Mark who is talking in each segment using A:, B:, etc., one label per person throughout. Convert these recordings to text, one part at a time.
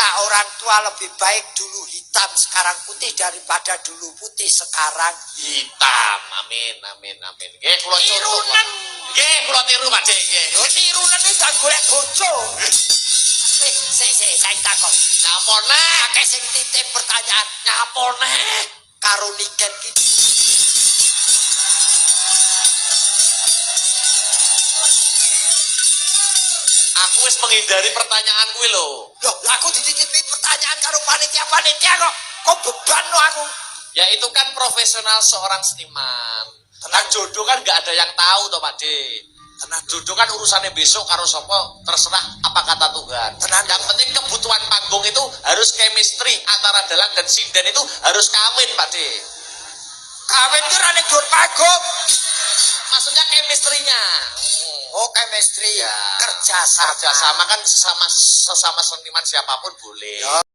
A: kata orang tua lebih baik dulu hitam sekarang putih daripada dulu putih sekarang
B: hitam. Amin, amin, amin. Nggih, kula
A: tirunan.
B: Nggih, kula tiru, Pak Dik. Nggih.
A: Yo tirunan iki kan golek bojo. Saya takon.
B: Nyapone?
A: Akeh sing titip pertanyaan, nyapone karo niken ki.
B: Aku wis menghindari pertanyaan kuwi lho.
A: Loh, aku dititipi pertanyaan karo panitia kok. Kok beban lo aku?
B: Ya itu kan profesional seorang seniman. Tenang jodoh kan nggak ada yang tahu toh Pak D. Tenang jodoh kan urusannya besok karo sopo terserah apa kata Tuhan.
A: Tenang.
B: Yang penting kebutuhan panggung itu harus chemistry antara dalang dan sinden itu harus kawin Pak D.
A: Kawin ki rane dur panggung.
B: Maksudnya chemistry-nya.
A: Oh, chemistry.
B: Ya.
A: Kerjasama.
B: Kerjasama kan sesama seniman siapapun boleh.
A: Ya.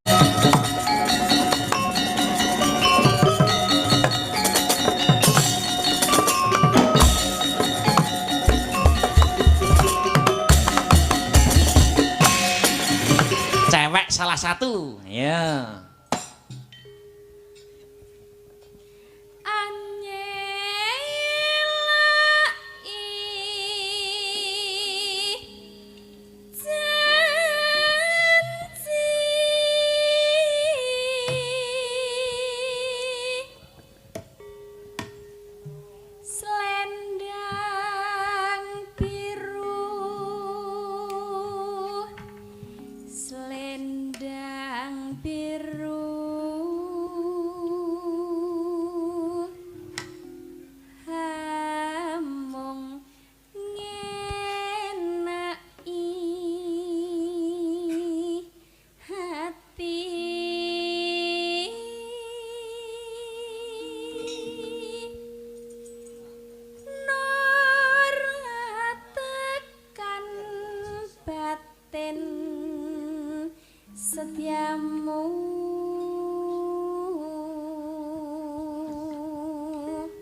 C: Cewek salah satu. Ya.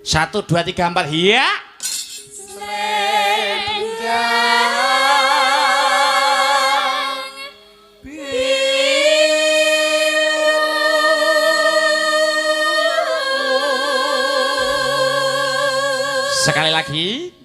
C: Satu, dua, tiga, empat, ya. Sekali lagi.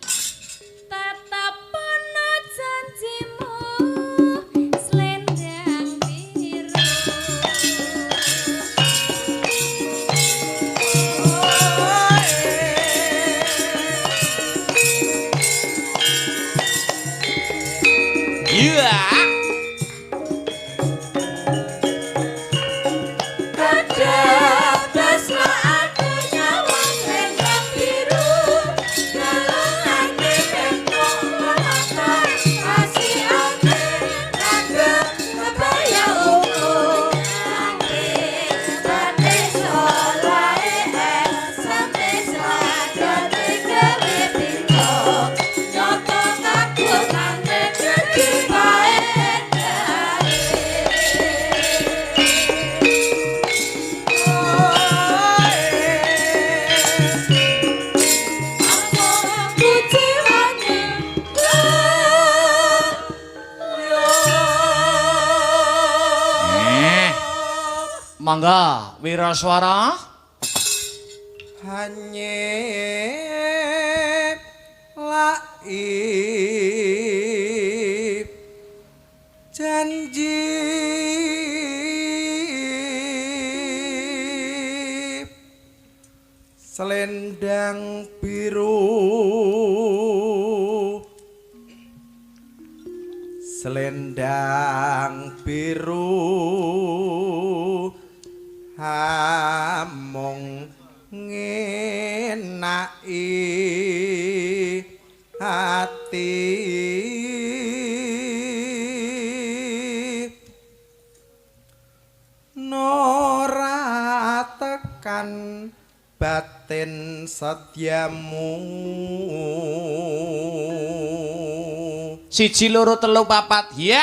C: Mangga Wiraswara
D: hanye laib janji selendang biru hamong ngenai hati nora tekan batin setiamu
C: siji loro telu papat ya.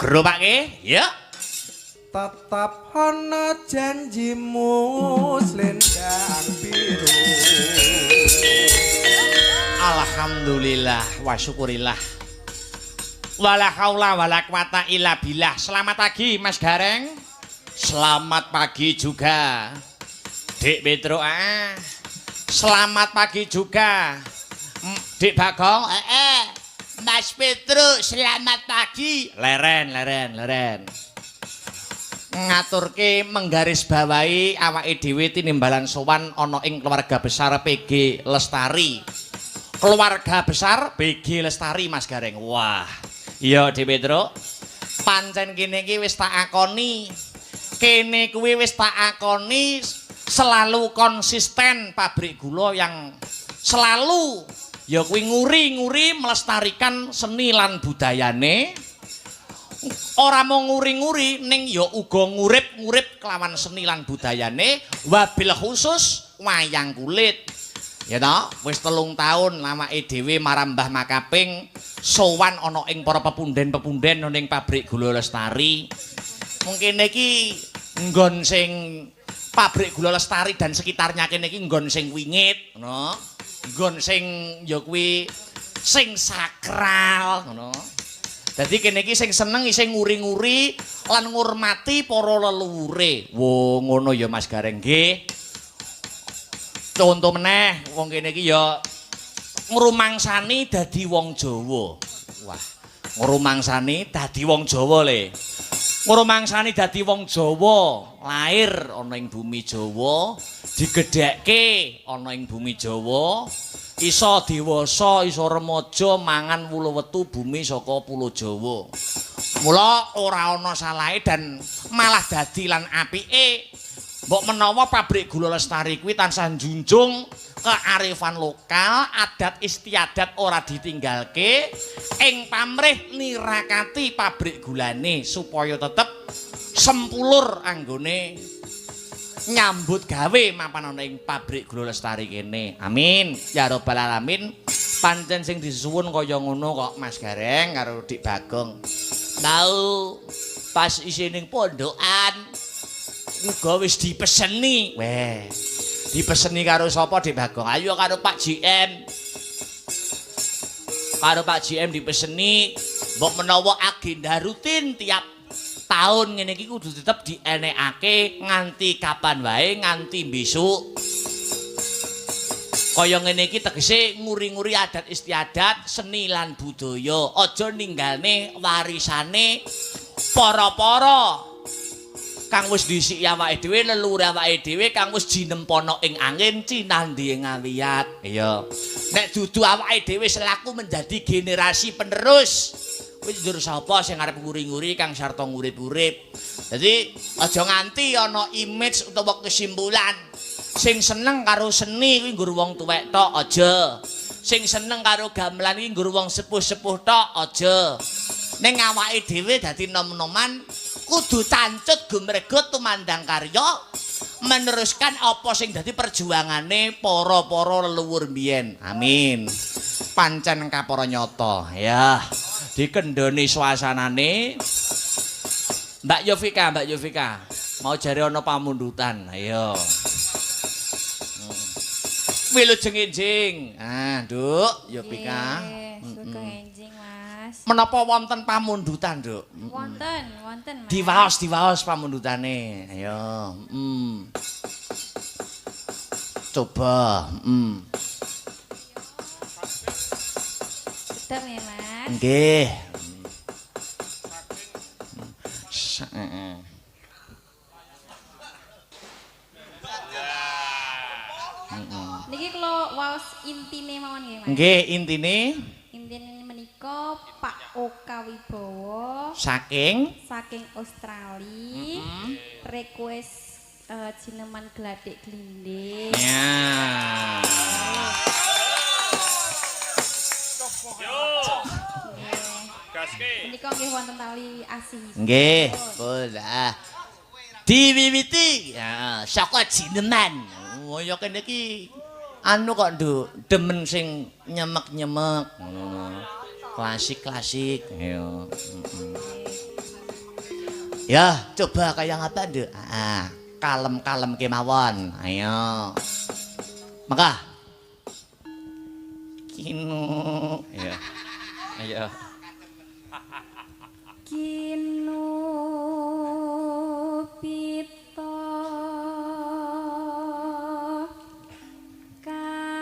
C: Gerobake, ya.
D: tetap ana janjimu slendang biru.
C: Alhamdulillah wa syukurillah. Wala haula wala quwata illa billah. Selamat pagi Mas Gareng. Selamat pagi juga Dik Petro. Selamat pagi juga Dik Bagong. Mas Petro selamat pagi. Leren. Ngaturke menggaris bawahi awake dhewe tinimbalan sowan ana ing keluarga besar PG Lestari. Keluarga besar PG Lestari Mas Gareng. Wah, iya Dik Petro. Pancen kene iki wis tak akoni. Kene kuwi wis tak akoni selalu konsisten pabrik gula yang selalu ya kuwi nguri-nguri melestarikan seni lan budayane. Ora mau nguri-nguri ning ya uga ngurip-ngurip kelawan seni lan budayane wabil khusus wayang kulit. Ya toh, wis 3 taun awake dhewe marang Mbah Makaping sowan ana ing para pepunden-pepunden ning pabrik gula Lestari. Mungkin iki nggon sing pabrik gula Lestari dan sekitarnya kene iki nggon sing wingit, ngono. Nggon sing ya kuwi sing sakral, ngono. Dadi kene iki sing seneng isih nguri-nguri lan ngurmati para leluhure. Wo ngono ya Mas Gareng nggih. Contoh meneh wong kene iki ya ngrumangsani dadi wong Jawa. Wah, ngrumangsani dadi wong Jawa le. Ngrumangsani dadi wong Jawa, lair ana ing bumi Jawa, digedhekke ana ing bumi Jawa, iso dewasa, iso remaja mangan wulu-wetu bumi saka pulo Jawa. Mula ora ana salahe dan malah dadi lan apike. Mbok menawa pabrik gula Lestari kuwi tansah njunjung kearifan lokal, adat istiadat ora ditinggalke, ing pamrih nirakati pabrik gulane supaya tetep sempulur anggone nyambut gawe mapan ana ing pabrik gula Lestari kene. Amin ya rabbal alamin. Pancen sing disuwun kaya ngono kok Mas Gareng karo Dik Bagong. Tau pas isih ning pondokan uga wis dipeseni. Weh. Dipeseni karo sapa Dik Bagong? Ayo karo Pak JM. Karo Pak JM dipeseni mbok menawa agenda rutin tiap tahun ngene iki kudu tetep dienekake nganti kapan wae, nganti besok. Kaya ngene iki tegese nguri-nguri adat istiadat, seni lan budaya. Aja ninggalne warisane para-para kang wis dhisiki awake dhewe, leluhur awake dhewe kang wis jinempono ing angin, cinandhi ing ngawiyat. Iya. Nek dudu awake dhewe selaku menjadi generasi penerus, kuwi njur sapa sing arep nguri-nguri kang sarta ngurip-urip. Dadi aja nganti ana image utawa kesimpulan sing seneng karo seni kuwi nggur wong tuwek tok, aja. Sing seneng karo gamelan iki nggur wong sepuh-sepuh tok, aja. Ning awake dhewe dadi nom-noman kudu tancut gumregut tumandang karya meneruskan apa sing dadi perjuangane para-para leluhur mbiyen. Amin. Pancen kapara nyata ya. Dikendhoni suasanane. Mbak Yovika. Mau jare ana pamundutan. Ayo. Wilujeng enjing. Ah, Nduk, Yovika.
E: Sugeng enjing, Mas.
C: Menapa wonten pamundutan, Nduk?
E: Wonten, Mas.
C: Diwaos pamundutane. Ayo. Coba.
E: Sedep ya, Mas.
C: Nggih.
E: Niki kula waos intine mawon nggih, Mas.
C: Nggih, intine
E: Intine menika Pak Oka Wibowo
C: saking
E: Australia request jineman Gladek Glinding.
C: ya.
E: Menika nggih wonten tali asih.
C: Nggih, bola. Diwiwiti ya saka jineman. Kaya kene iki anu kok Nduk, demen sing nyemek-nyemek ngono. Klasik-klasik. Ya. Ya, coba kayak ngapa, Nduk? Kalem-kalem kemawon. Ayo. Maka. Kinu. Ya. Ayo.
E: Kinu pito kangku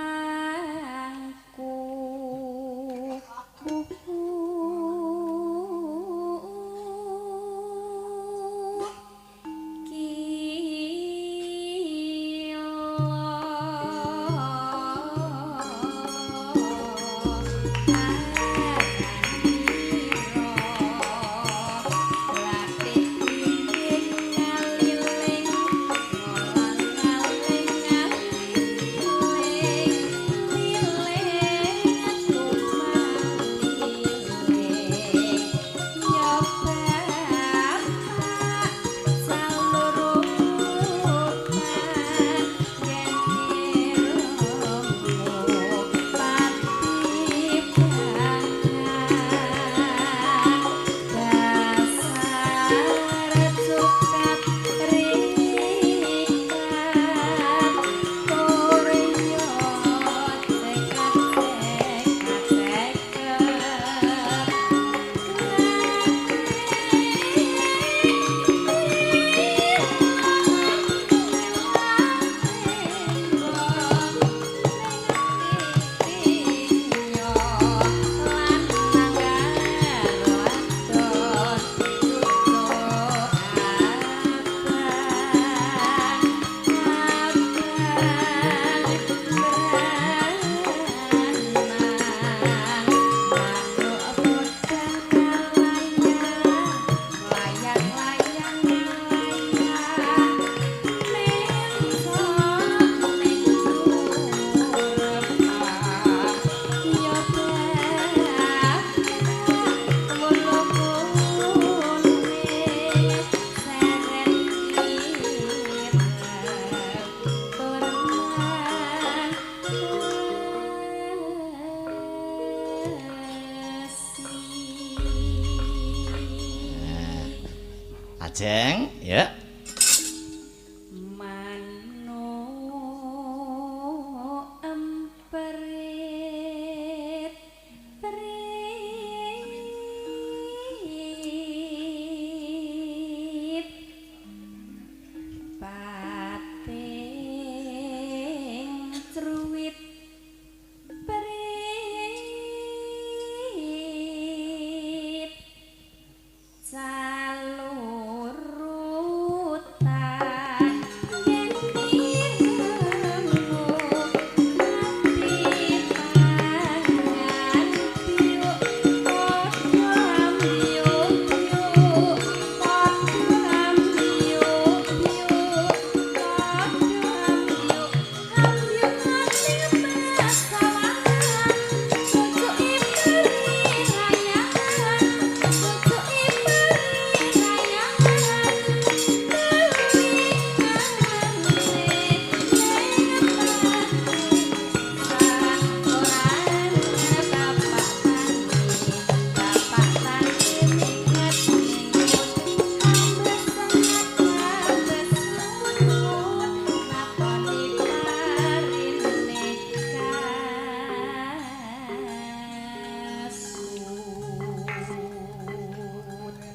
C: Ajeng, ya.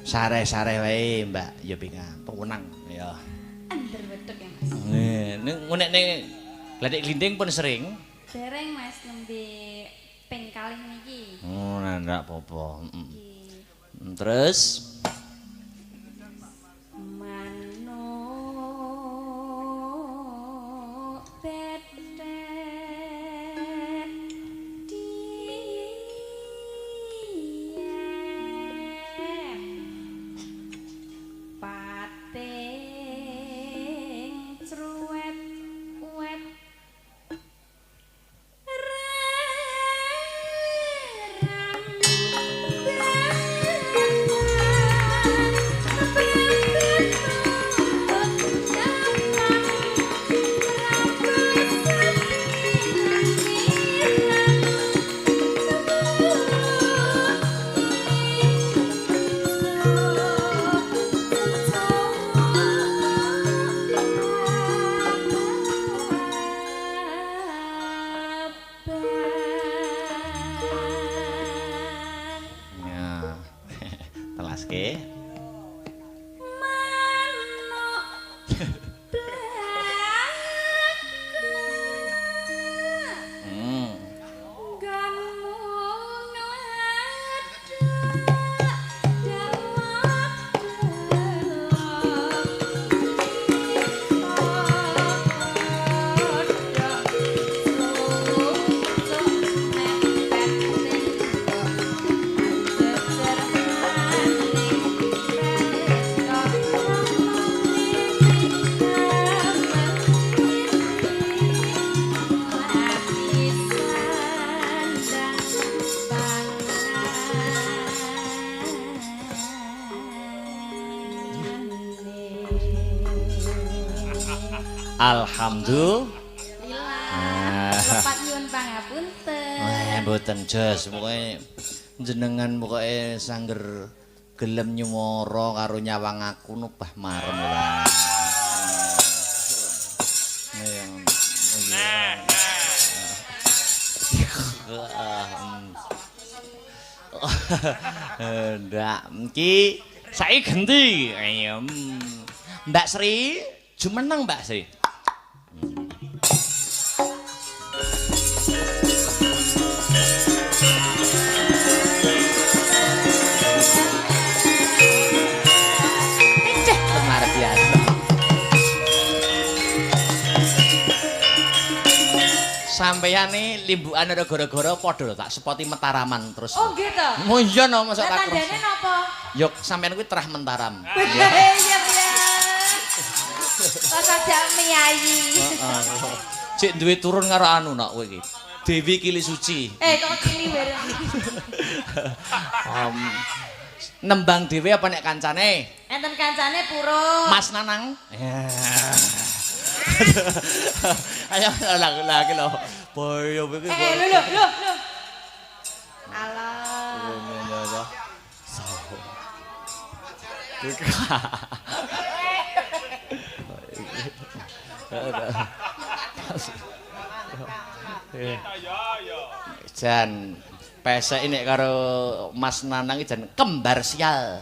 C: Sare-sare wae, Mbak Yopika. Pewenang ya.
E: Ender wedhok ya, Mas.
C: Nek gledek glinding pun sering.
E: Dereng Mas nembe ping kalih niki.
C: Oh, ndak apa-apa.
E: Nggih.
C: Terus
E: Manuk betet diem pating cruwet wet ram
C: Alhamdulillah.
E: Lepat nyuwun pangapunten.
C: Mboten jos, pokoke jenengan pokoke sangger gelem nyumara karo nyawang aku nubah marem ora. Ndak, iki saiki genti. Mbak Sri, jumeneng Mbak Sri. Luar biasa. Sampeyane limbukan ada gara-gara padha tak sepoti Mentaraman terus.
E: Oh gitu.
C: Oh iya no masa tak
E: tandane
C: kerasa.
E: napa?
C: Yok sampeyan kuwi terah Mentaram.
E: Iya iya. Pas aja miyayi.
C: Cek duwe turun karo anu nak kowe iki. Dewi Kili Suci.
E: Kok kili bareng.
C: Nembang dhewe apa nek kancane?
E: Enten kancane Purun.
C: Mas Nanang. Ayo lagi lho. Boyo iki.
E: Lho. Alah.
C: Jan pesek ini karo Mas Nanang iki jan kembar sial.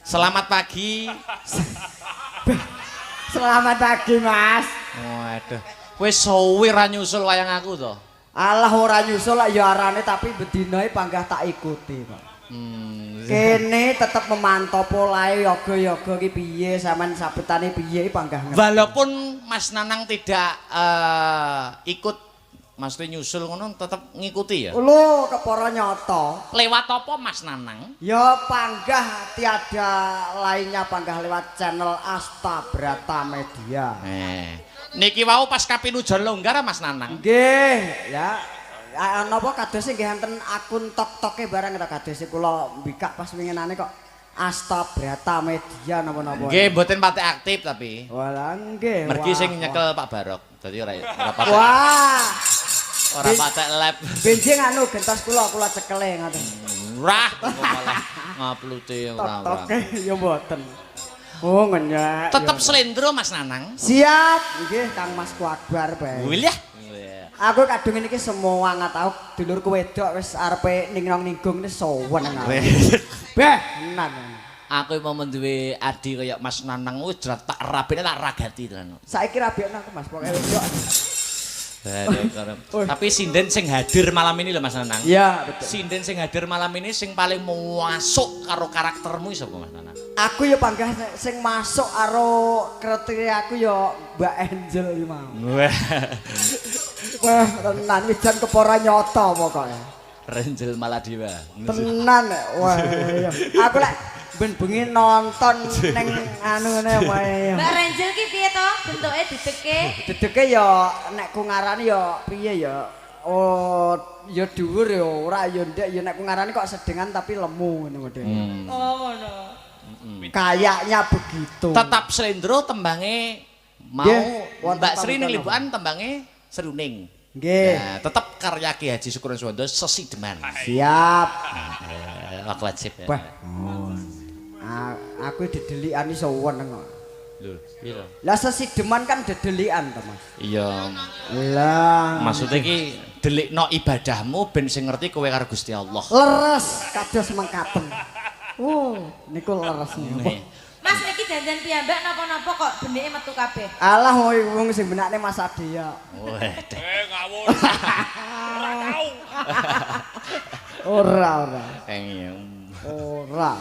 C: Selamat pagi.
F: Selamat pagi, Mas.
C: Waduh, kowe suwi ra nyusul wayang aku to?
F: Alah ora nyusul lak ya arane tapi bedinae panggah tak ikuti, Pak. Kene tetep memantau polahe yoga-yoga ki piye, sampean sabetane piye panggah ngerti.
C: Walaupun Mas Nanang tidak ikut maksudnya nyusul ngono tetep ngikuti ya?
F: Lho, kepara nyata.
C: Lewat apa Mas Nanang?
F: Ya panggah tiada lainnya panggah lewat channel Asta Brata Media.
C: Niki wau pas kapinujon longgar Mas Nanang.
F: Nggih, ya. Napa kadose nggih enten akun tok-toke barang ta kadose kula mbikak pas winginane kok Asta Brata Media napa-napa.
C: Nggih, mboten pati aktif tapi.
F: Walah nggih.
C: Mergi sing nyekel Pak Barok. Dadi ora patek.
F: Wah.
C: Ora patek lab.
F: Benjing anu gentos kula cekele ngoten.
C: Rah, malah ngaplute ora.
F: Tok-toke ya mboten. Oh ngenyek.
C: Tetep slendro Mas Nanang.
F: Siap, nggih Kang Mas Akbar bae.
C: Wilah.
F: Aku kadung iki semua ngatau dulurku wedok wis arepe ningrong-ninggung wis sowen aku. Beh, tenan.
C: Aku mau duwe adi kaya Mas Nanang wis tak rabene tak ragati tenan.
F: Saiki rabiekno aku Mas pokoke wedok.
C: Tapi sinden sing hadir malam ini lho Mas Nanang.
F: Iya, betul.
C: Sinden sing hadir malam ini sing paling masuk karo karaktermu sapa Mas Nanang?
F: Aku ya panggah sing masuk karo kriteria aku ya Mbak Angel iki mau. Wah, tenan wijan kepara nyata pokoke.
C: Renjel Maladewa.
F: Tenan wah. Aku lek ben bengi nonton ning anu ngene wae.
E: Mbak Renjel ki piye to? Bentuke dideke?
F: Dedeke ya nek ku ngarani ya piye ya. Oh, ya dhuwur ya ora ya ndek ya nek ku ngarani kok sedengan tapi lemu ngono model.
E: Oh, ngono.
F: Kayaknya begitu.
C: Tetap slendro tembange mau
F: wonten
C: Mbak Sri ning
F: pamungkas.
C: Libukan tembange seruning.
F: Nggih.
C: Nah, tetep karya Ki Haji Syukuran Suwondo Sesideman.
F: Siap.
C: Wak wajib ya.
F: Wah. Aku didelikan iso weneng kok.
C: Lho, piye to?
F: Lah Sesideman kan dedelikan to, Mas.
C: Iya.
F: Lah,
C: Maksudnya ki delikno ibadahmu ben sing ngerti kowe karo Gusti Allah.
F: leres kados mengkaten. Niku leres niku.
E: Mas iki dandan piyambak napa-napa kok benike metu kabeh.
F: Alah wong sing benakne Mas Adia.
C: Waduh.
B: Ngawur. Ora tau.
F: Ora. Ora.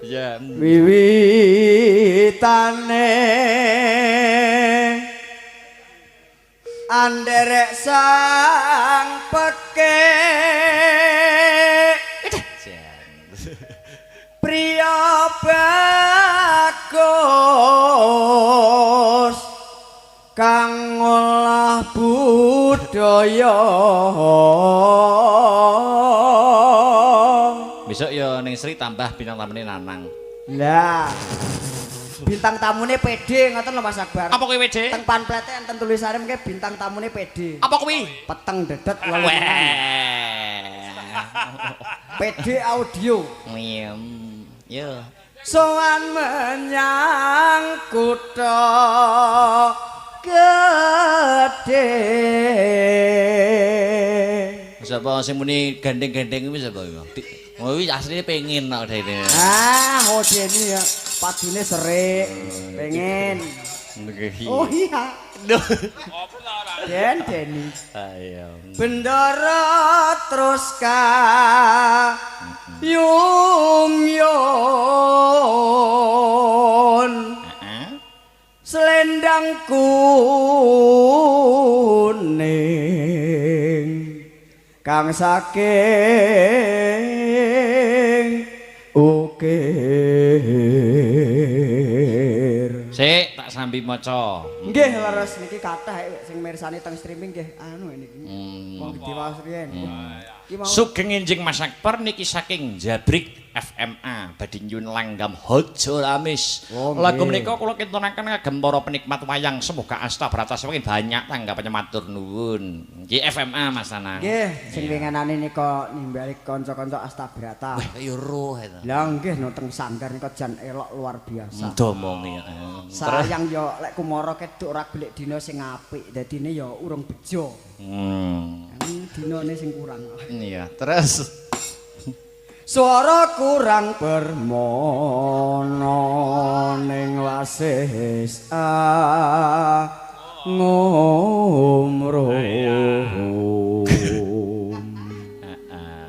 C: Ya.
F: Wiwitane anderek sang peke priya bagus kang ngolah budaya
C: Besok ya ning Sri tambah bintang tamune Nanang.
F: lah bintang tamune PD ngoten lho Mas Akbar.
C: Apa kuwi WD?
F: Teng pamflete enten tulisane mengke bintang tamune PD.
C: Apa kuwi?
F: Peteng dedet
C: Weh.
F: PD audio.
C: Yo.
F: Soan menyang kutha gedhe.
C: Sapa sing muni gandeng-gandeng kuwi sapa iku? Oh iki asline pengen kok dene.
F: Oh Deni ya, padune serik. Pengen. Oh iya. Deni.
C: Ayo.
F: Bendara terus yung selendang kuning kang saking ukir.
C: Sik tak sambi maca.
F: Nggih leres niki kathah sing mirsani teng streaming nggih anu niki. Wong gedhe wae riyen. Iki mau
C: Sugeng enjing Mas Akbar niki saking Jabrik FMA badhe nyuwun langgam Hojo Lamis. Lagu menika kula kintunaken kagem para penikmat wayang semoga asta brata semakin banyak tanggapannya matur nuwun. Nggih FMA Mas Anang.
F: nggih sing winginane nika nimbali kanca-kanca Astabrata.
C: Wah kaya roh eta.
F: Lah nggih no teng sanggar nika jan elok luar biasa.
C: Domongi.
F: Sayang yo lek kumara keduk ora golek dina sing apik. Dadine yo urung bejo. Dinane sing kurang.
C: Iya, terus
F: Suara kurang permono ning wasis ngumrum.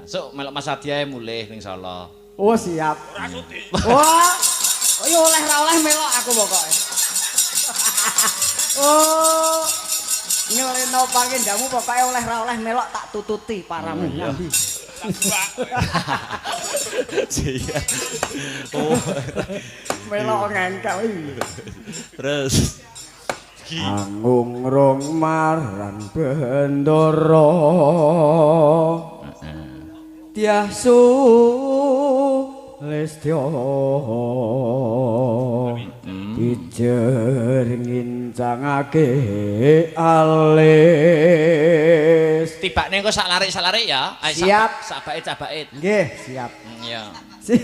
C: Sok melok Mas Adyae mulih ning Solo.
F: Oh siap. Ora sudi. Wah. Yo oleh ra oleh melok aku pokoke. Oh. Nyoleno pangendamu pokoke oleh ra oleh melok tak tututi paramu ngambi.
C: Iya. Oh.
F: Melok ngengkel iki.
C: Terus
F: Anggung rong maran bendoro Tiasu lestyo Ijer ngincangake alis
C: tibakne engko sak larik ya.
F: Siap.
C: Sak bait.
F: Nggih, siap.
C: Iya.
F: Si-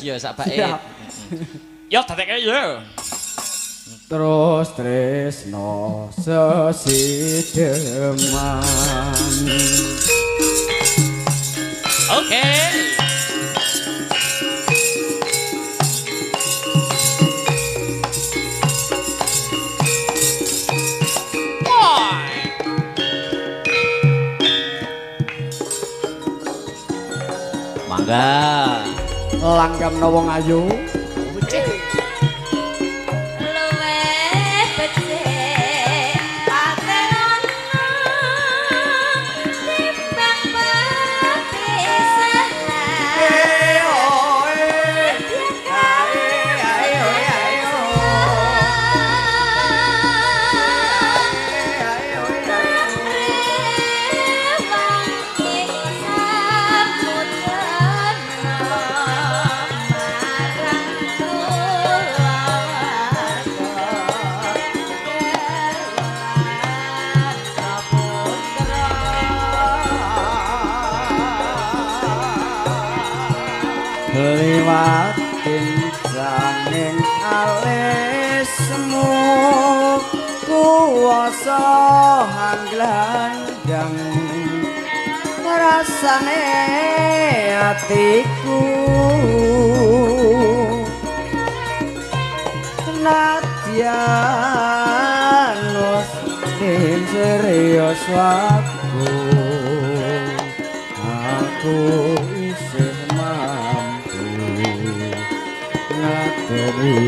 C: Iya sak bait.
F: Siap.
C: Yo dadekke yo.
F: Terus tresno sesideman
C: Oke. Mangga.
F: langgamna wong ayu
E: Luwih becik patenan timbang pepisahan.
F: liwatin janging alismu kuwasa hanglandang rasane atiku nadyan ing serius aku isih mampu ngateni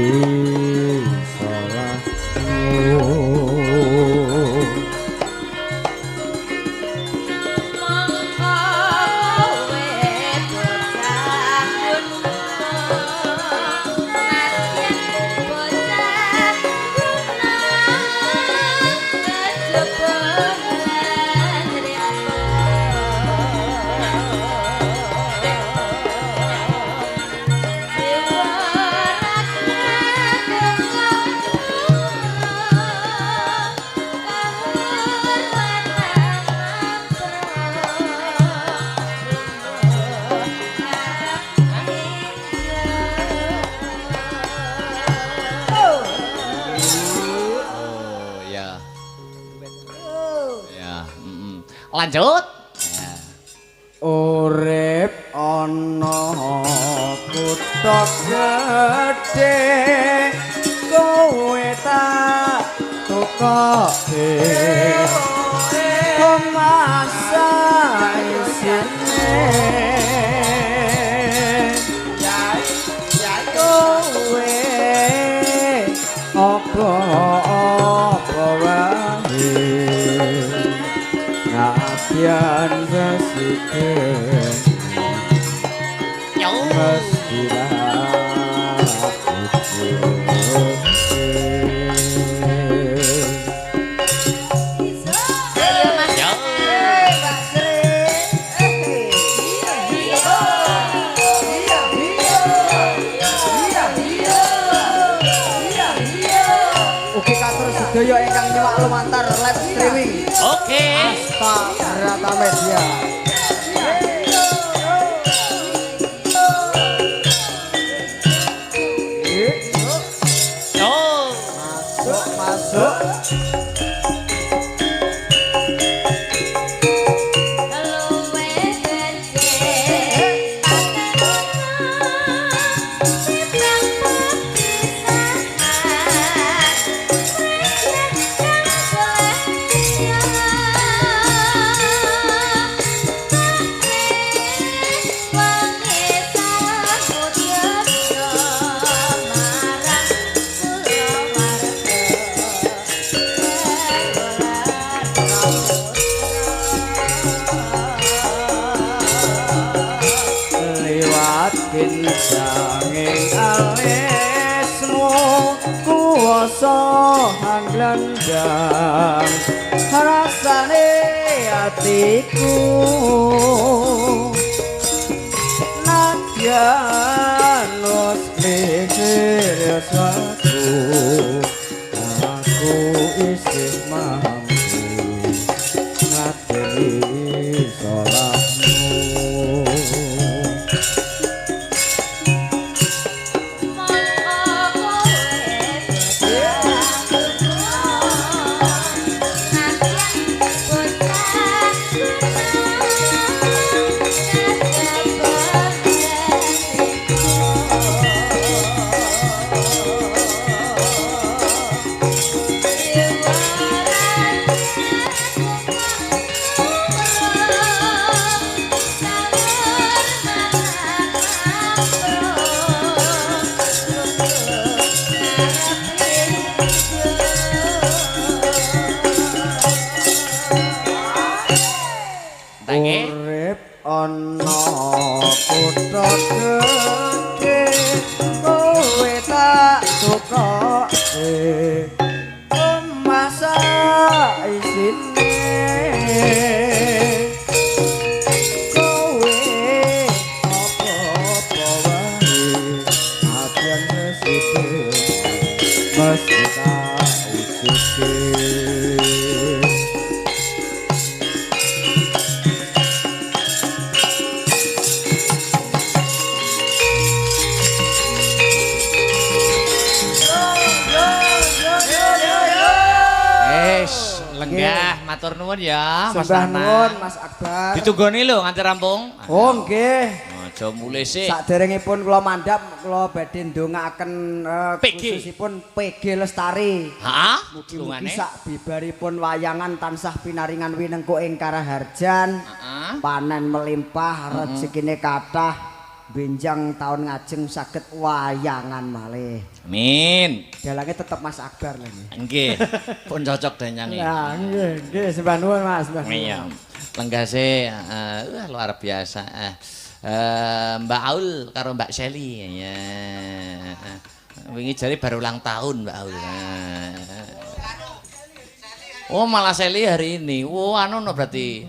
C: Lanjut.
F: Urip ana kutha gedhe kowe tak tukoke masa isine kowe apa wae Yan sesiken mestilah Ugi katur sedaya ingkang nyimak lumantar live streaming.
C: Oke.
F: Asta Rata Media. Masuk. Sanging alismu kuwasa hanglendang rasane atiku nadyan wis serius aku isih mampu ngateni salahmu Urip ana kutha gedhe kowe tak tukoke masa isine kowe apa wae atian resike mesti tak usike
C: Lenggah, matur nuwun ya, Mas
F: Sembah nuwun
C: Nana.
F: Mas Akbar.
C: Ditunggoni lho nganti rampung.
F: Oh nggih.
C: Aja mulih sih.
F: Saderengipun kula mandhap kula badhe ndongaaken
C: PG.
F: khususipun PG Lestari.
C: Hah?
F: Mugi-mugi
C: Dungane?
F: sak bibaripun wayangan tansah pinaringan winengku ing Karaharjan.
C: Heeh.
F: Panen melimpah, rezekine kathah, benjang taun ngajeng saged wayangan malih.
C: Amin.
F: Dalange tetep Mas Akbar lho nggih.
C: Nggih. Pun cocok denyangi.
F: Nah, nggih, sembah nuwun Mas.
C: Iya. Lenggase luar biasa. Mbak Aul karo Mbak Seli ya. Wingi jare baru ulang tahun Mbak Aul. Oh, malah Seli hari ini. Oh, anu no berarti.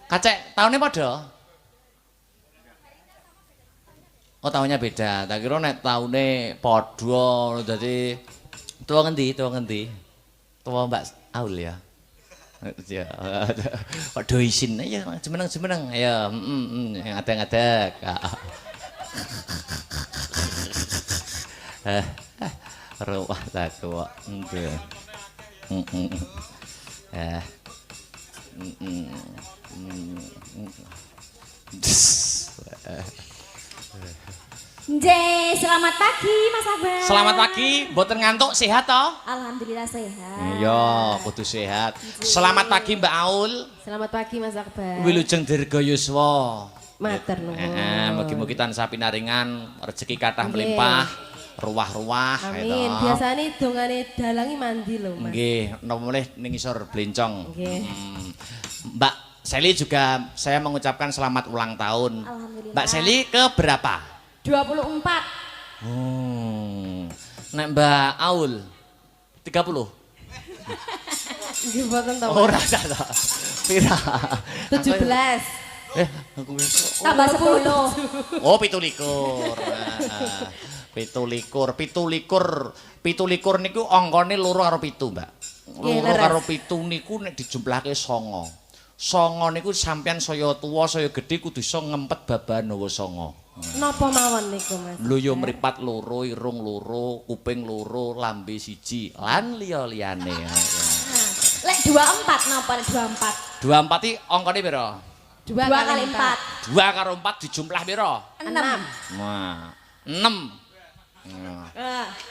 C: Kacek tahunnya padha? Oh, tahunnya beda. Tak kira nek tahunnya padha dadi tua ngendi? Tua Mbak Aul ya. Ya, padha isin aja jemeneng-jemeneng. Ayo, ngadeg-ngadeg. Ruwah ta kok.
E: Nggih, selamat pagi Mas Akbar.
C: Selamat pagi, mboten ngantuk, sehat toh?
E: Alhamdulillah sehat.
C: Iya, kudu sehat. Selamat pagi Mbak Aul.
E: Selamat pagi Mas Akbar.
C: Wilujeng Dirga Yuswa.
E: Matur nuwun.
C: Mugi-mugi tansah pinaringan rezeki kathah melimpah, ruwah-ruwah
E: Amin. Biasane dongane dalangi mandi lho, Mas.
C: Nggih, napa meneh ning isor blencong.
E: Nggih.
C: Mbak Seli juga saya mengucapkan selamat ulang tahun.
E: Alhamdulillah.
C: Mbak Seli ke berapa?
E: 24.
C: Nek Mbak Aul 30.
E: Nggih mboten to.
C: Ora ta. Pira?
E: 17.
C: Aku
E: Tambah 10.
C: Oh, 17. 17 niku angkane loro karo 7, Mbak.
E: Nggih,
C: Loro
E: leres.
C: karo 7 niku nek dijumlahke 9. 9 niku sampeyan saya tuwa, saya gedhe kudu iso ngempet babahan Nawa Sanga.
E: Napa mawon niku, Mas?
C: Lho ya mripat loro, irung loro, kuping loro, lambe siji, lan liya-liyane.
E: Lek 24 napa lek 24?
C: 24 iki angkane pira?
E: 2 kali 4.
C: 2 karo 4 dijumlah pira?
E: 6.
C: Wah, 6.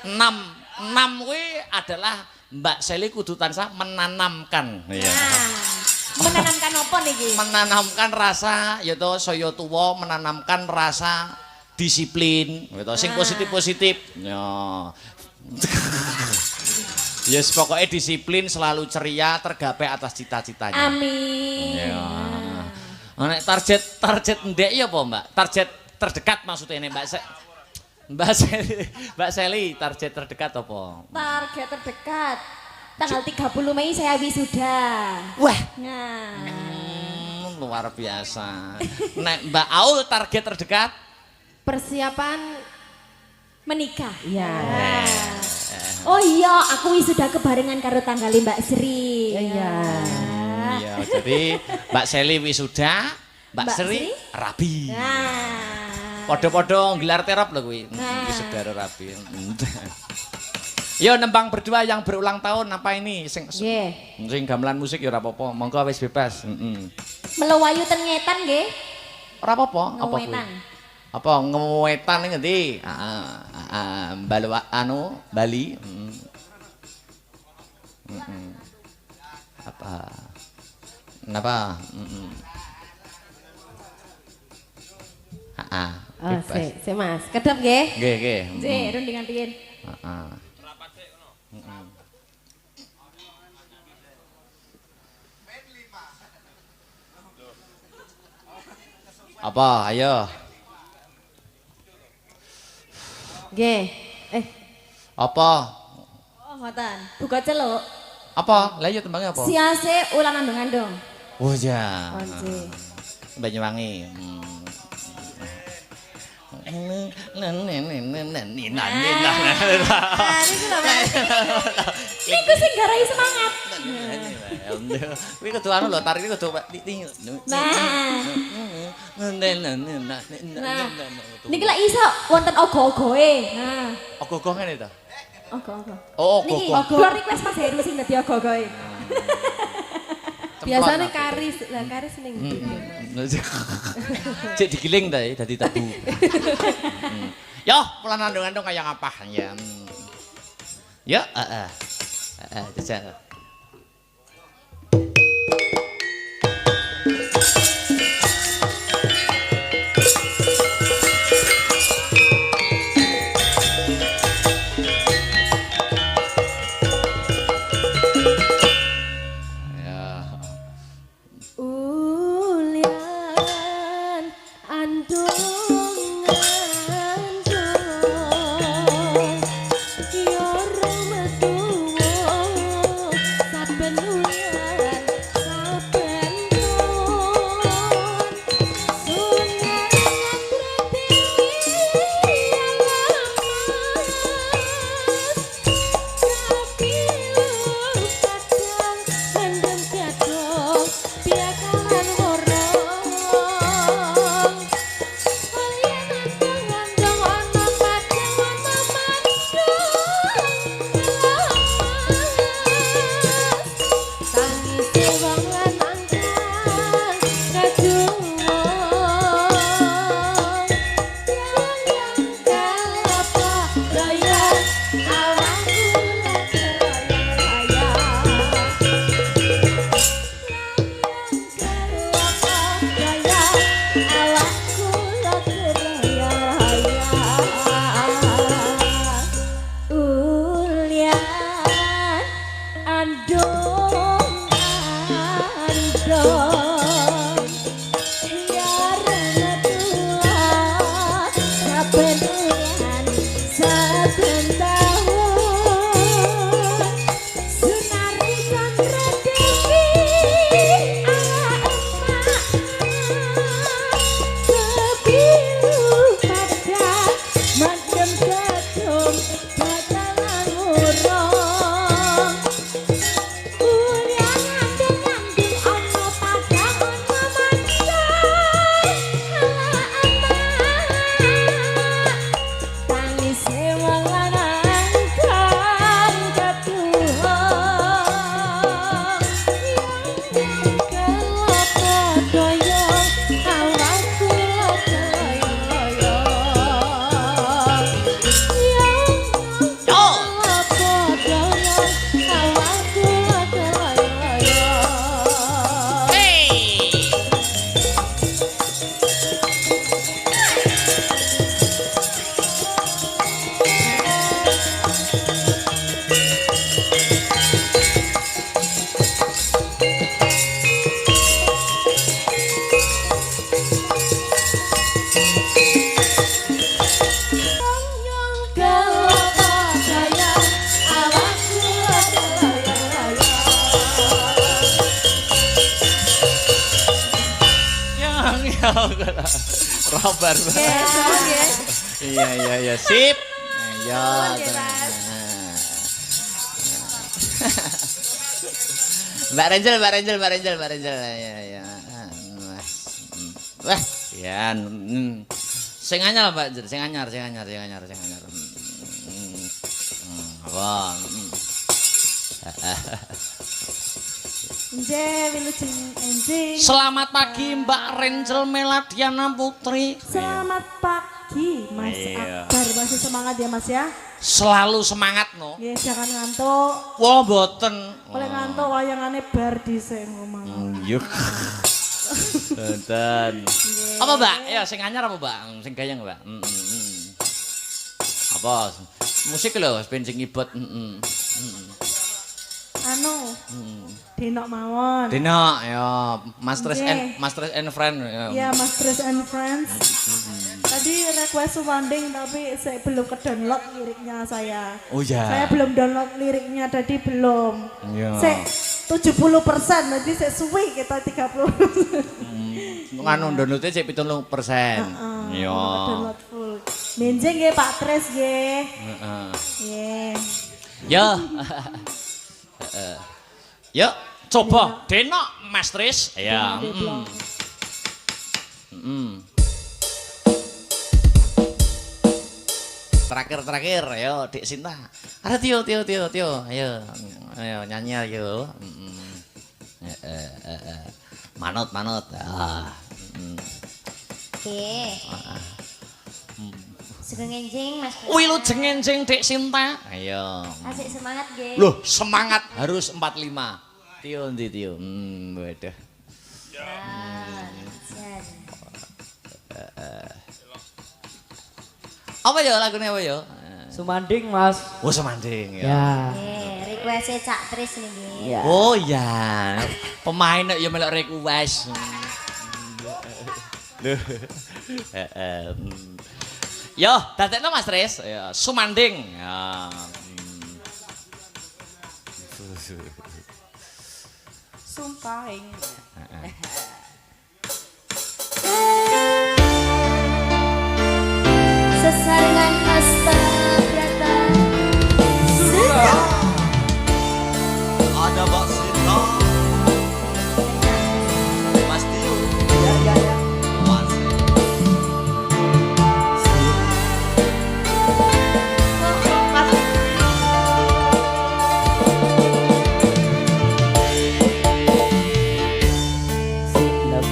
C: 6 kuwi adalah Mbak Seli kudu tansah menanamkan. Iya.
E: Menanamkan apa niki?
C: Menanamkan rasa ya to saya tuwa, menanamkan rasa disiplin gitu sing positif-positif. Ya. Yes, pokoknya disiplin, selalu ceria, tergapai atas cita-citanya.
E: Amin.
C: Ya. Nek target ndek ya apa, Mbak? Target terdekat maksudnya ini Mbak Seli, target terdekat apa?
E: Target terdekat. Tanggal 30 Mei saya wisuda.
C: Wah,
E: Nah.
C: luar biasa. Nek Mbak Aul target terdekat
E: Persiapan menikah. Ya. Oh iya, aku wisuda kebarengan karo tanggal Mbak Sri.
C: Iya, jadi Mbak Seli wisuda, Mbak Sri rabi.
E: Nah.
C: Podo-podo nggelar terap lho kuwi. Wisuda rabi. Yo nembang berdua yang berulang tahun apa ini? Sing gamelan musik ya ora apa-apa, monggo wis bebas.
E: Melawayu ten ngetan nggih.
C: Ora apa-apa, apa kuwi?
E: Ngewetan.
C: Apa ngewetan iki ngendi? Bali. Apa? Napa?
E: Oh, sik Mas. Kedep nggih?
C: Nggih.
E: Sik, rundingan riyin.
C: Heeh. Apa? Ayo.
E: Nggih.
C: Apa?
E: Oh, ngoten. Buka celuk.
C: Apa? Lah iya tembangnya apa?
E: Siase ulang andong-andong.
C: Oh ya.
E: Oh, nggih.
C: Banyuwangi.
E: Niku sing garai semangat.
C: Kuwi kudu anu lho, tarik kudu
E: Niki lek iso wonten ogo-ogoe. Nah,
C: ogo-ogo ngene to.
E: ogo-ogo.
C: Oh,
E: Niki
C: ogo-ogo.
E: kula request Mas Heru sing dadi ogo-ogoe. Biasane karis, lah karis ning ndi?
C: Cek digiling ta dadi tabu. Yo, pulang andung-andung kayak apa ya. Ya, jajal.
E: Ulian andung andung yo rumetuwo saben ulian saben taun
C: Robar. Iya, sip. Iya. Mbak Renjel. Ya. Wah, ya. Sing anyar, Mbak, sing anyar. Wah. Selamat pagi Mbak Renjel Meladiana Putri.
G: Selamat pagi Mas Akbar. Masih semangat ya Mas ya?
C: Selalu semangat no.
G: Ya jangan ngantuk.
C: Wah boten.
G: Oleh ngantuk wayangane bar dhisik ngomong.
C: Yuk. Boten. Apa Mbak? Ya sing anyar apa Mbak? Sing gayeng Mbak. Apa? Musik lho ben sing ibot.
G: Denok mawon.
C: Denok ya, Mastress and Friend ya.
G: Ya, Mastress and Friends. Tadi request Wanding tapi saya belum ke-download liriknya saya.
C: Oh ya.
G: Saya belum download liriknya tadi belum.
C: Ya.
G: Saya 70%, nanti saya suwi kita 30%.
C: Nganu downloadnya cek 70%. Ya.
G: Download full. Menjeng nggih Pak Tres nggih. Heeh.
C: Ya. Yuk, coba denok Mas Tris. Ya. Terakhir, ayo Dik Sinta. Ada Tio. Ayo nyanyi ayo. Manut.
E: Oke. Sugeng enjing Mas.
C: Wilujeng enjing Dik Sinta. Ayo.
E: Asik semangat nggih.
C: Loh, semangat harus 45. Tio ndi Tio? Waduh. Apa ya lagune apa ya?
F: Sumanding, Mas.
C: Oh, Semanding ya.
F: Ya.
E: Request Cak Tris niki.
F: Ya.
C: Oh ya. Pemain ya melok request. Loh. Yo, dadekno Mas Tris. Ya, Sumanding. Ya.
G: Sumpaing.
E: Sesarengan hasta brata. Suka.
C: Ada Mbak Sinta. Mas Tio.
F: Ya.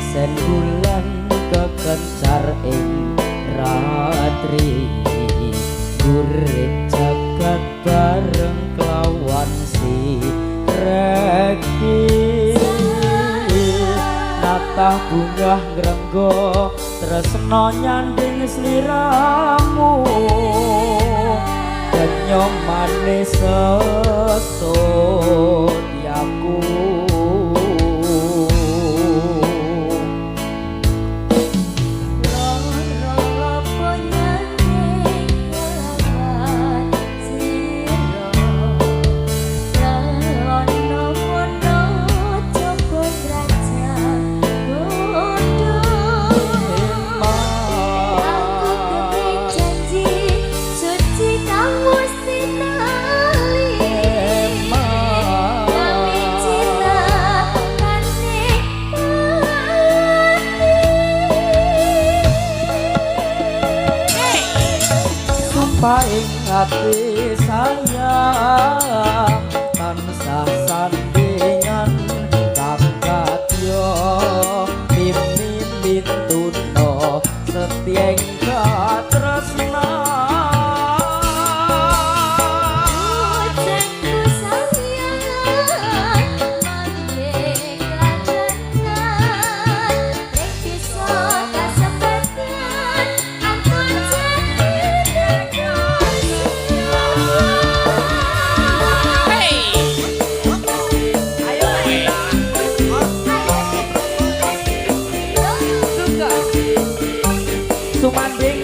F: Sen bulan kekencar ing ratri urip jagat bareng kelawan si reki natah bungah ngrenggo tresno nyanding sliramu denyo manis sesodiaku paing ati sayang tansah sandingan kakatyo mimpi tuno setieng katresna Sumanding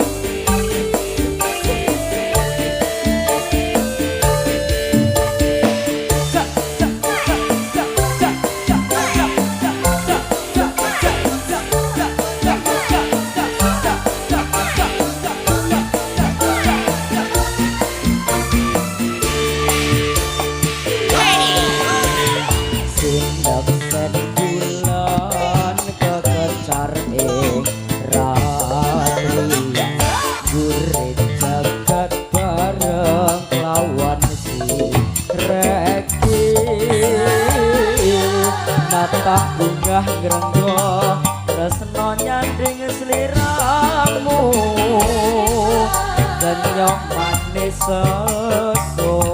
F: sindak sen bulan kekecar ing gurit jagat bareng lawan si reki natah bungah ngrenggo tresno nyanding sliramu denyo manis sesodiaku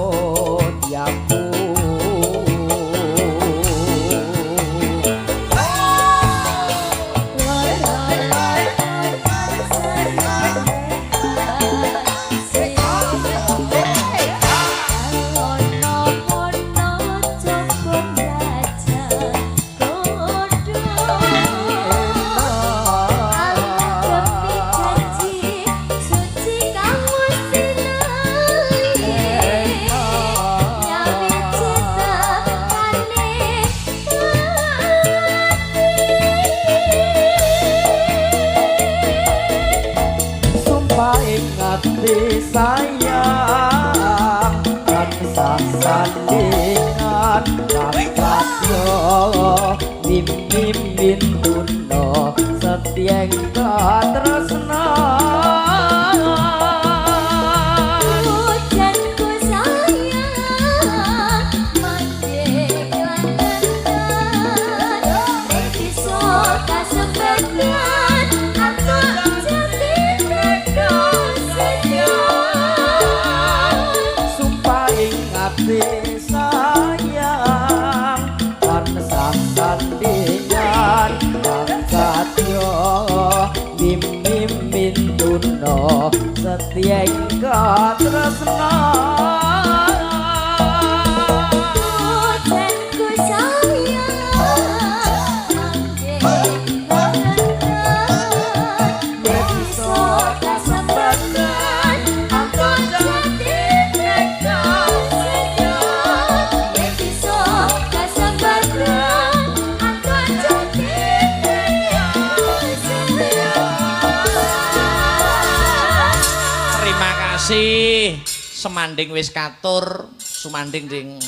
F: ati sayang tansah sandingan kakatyo mimpi tuno setieng katresna setyengko tresno
E: Botenku sayang Nek iso kasempatan aku jadi nekasnya Nek iso kasempatan aku jadi nekasnya
C: Terima kasih. Semanding wis katur, sumanding ding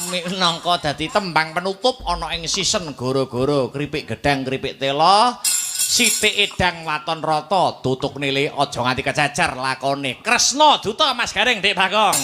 C: minangka dadi tembang penutup ana ing season goro-goro kripik gedang kripik tela Siti Edang Waton Rata tutuk nile aja nganti kejajar lakone Kresna Duta Mas Gareng Dik Bagong.